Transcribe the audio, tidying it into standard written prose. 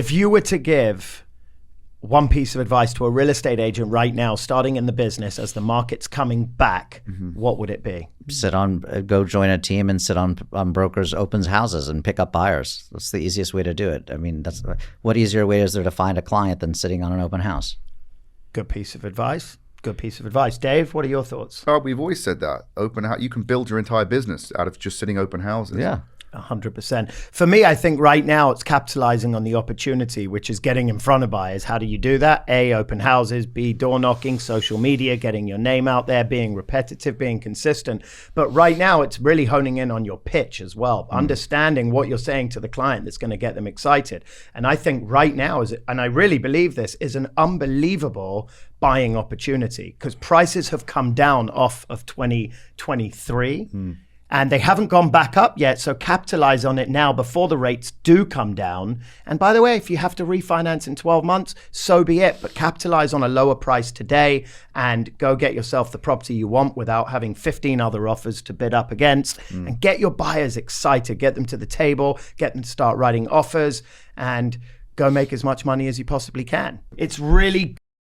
If you were to give one piece of advice to a real estate agent right now, starting in the business as the market's coming back, what would it be? Go join a team and sit on brokers' opens houses and pick up buyers. That's the easiest way to do it. I mean, what easier way is there to find a client than sitting on an open house? Good piece of advice. Good piece of advice. Dave, what are your thoughts? We've always said that. Open house, you can build your entire business out of just sitting open houses. Yeah. 100%. For me, I think right now it's capitalizing on the opportunity, which is getting in front of buyers. How do you do that? A, open houses. B, door knocking, social media, getting your name out there, being repetitive, being consistent. But right now it's really honing in on your pitch as well, understanding what you're saying to the client that's going to get them excited. And I think right now, and I really believe this, is an unbelievable buying opportunity because prices have come down off of 2023. And they haven't gone back up yet, so capitalize on it now before the rates do come down. And by the way, if you have to refinance in 12 months, so be it. But capitalize on a lower price today and go get yourself the property you want without having 15 other offers to bid up against. And get your buyers excited, get them to the table, get them to start writing offers, and go make as much money as you possibly can. It's really